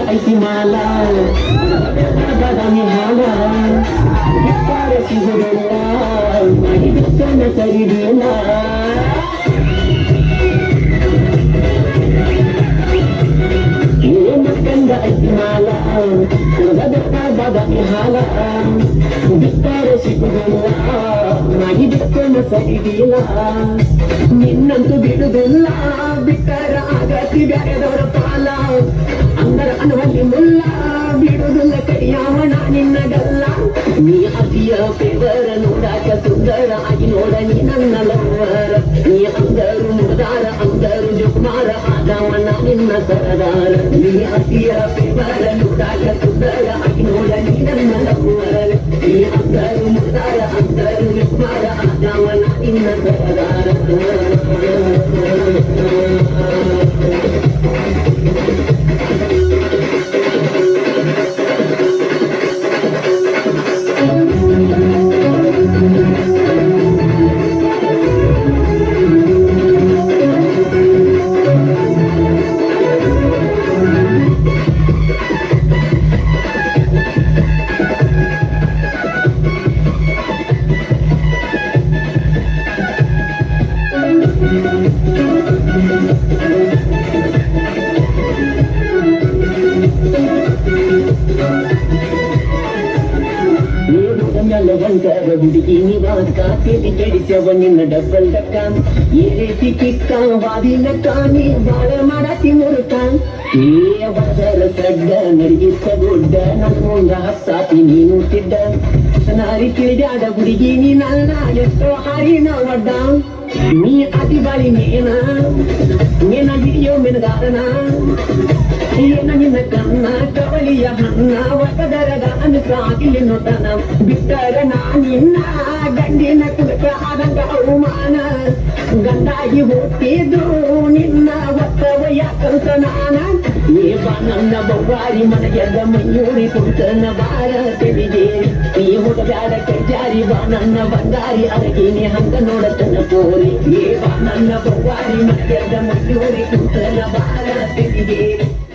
ಐತಿ ಮಾಲ ಬದಮಿ ಹಾಲ ಸಿಗುದಿಲ್ಲ ಮಾಡಿ ಬಿಟ್ಟನ ಸರಿದಿಲ್ಲ ಮಕ್ಕಂದ ಐತಿ ಮಾಲ ಬದಮಿ ಹಾಲ ಬಿಟ್ಟರೆ ಸಿಗುದಿಲ್ಲ ಮಾಡಿ ಬಿಟ್ಟನ ಸರಿದಿಲ್ಲ ನಿನ್ನಂತೂ ಬಿಡುದಿಲ್ಲ ಬಿಟ್ಟರ ಆಗತಿ ಬ್ಯಾರೆದವರ ಪಾಲ ಅಂದರ ಅನುವಲ್ಲಿ ಮುಲ್ಲ ಬಿಡುದಿಲ್ಲ ಕೈಯಾವಣ ನಿನ್ನಗಲ್ಲ ನೀ ಅತಿಯ ಪೇವರ ನೋಡಾಕ ಸುಂದರ ಆಗಿ ನೋಡ ನೀ ನನ್ನ ಲವರ ನೀ ಅಂದರು ಮುದಾರ ಅಂದರು ಜುಕ್ಮಾರ ಆದವನ ನಿನ್ನ ಸರದಾರ ನೀ ಅತಿಯ ಪೇವರ ನೋಡಾಕ ಸುಂದರ ಆಗಿ ನೋಡ ನೀ ನನ್ನ ಲವರ ನೀ ಅಂದರು ಮುದಾರ ಅಂದರು ಜುಕ್ಮಾರ ಆದವನ ನಿನ್ನ ಸರದಾರ ಹುಡುಗಿ ನಿವಾಕ ತಿಳಿ ಕೆಡಿಸವ ನಿನ್ನ ಡಬ್ಬಲ್ ಡಕ್ಕ ಈ ರೀತಿ ಕಿಕ್ಕ ವಾದಿನ ಕಾಣಿ ಬಾಳ ಮಾಡತಿ ಮುರುಕ ಏ ಬದರ ಸಡ್ಡ ನಡಿಗಿತ್ತ ಗುಡ್ಡ ನನ್ನ ಮುಂದ ಹತ್ತಾತಿ ನೀನು ತಿಡ್ಡ ನಾರಿ ತಿಳಿದಾಡ ಹುಡುಗಿ ನೀ ನನ್ನ ಎಷ್ಟೋ ಹಾರಿನ ಒಡ್ಡ ನೀ ಅತಿ ಬಾಳಿ ನೇನ ನೇನ ಹಿಡಿಯೋ ಮೆನಗಾರನ ಏನ ನಿನ್ನ ಕನ್ನ ಕವಲಿಯ ಹಣ್ಣ ಒಕ್ಕದರದ ಅನುಸಾಗಿಲಿ ನೋಟನ ಬಿಟ್ಟರ ನಿನ್ನ ಗಂಡಿನ ಕುಲಕ ಆದಂಗ ಅವಮಾನ ಗಂಡಾಗಿ ಹುಟ್ಟಿದ್ದು ನಿನ್ನ ಒತ್ತವ ಯಾಕಂತ ನಾನ ಏ ಬಾ ನನ್ನ ಬವ್ವಾರಿ ಮನೆಗೆದ್ದ ಮಯೂರಿ ಕುಂತನ ಬಾರ ತೆಲಿಗೇರಿ ನೀ ಹುಡುಗಾಡ ಕೈಜಾರಿ ಬಾ ನನ್ನ ಬಂಗಾರಿ ಅರಗಿನಿ ಹಂಗ ನೋಡತನ ಪೋರಿ ಏ ಬಾ ನನ್ನ ಬವ್ವಾರಿ ಮನೆಗೆದ್ದ ಮಯೂರಿ ಕುಂತನ ಬಾರ ತೆಲಿಗೇರಿ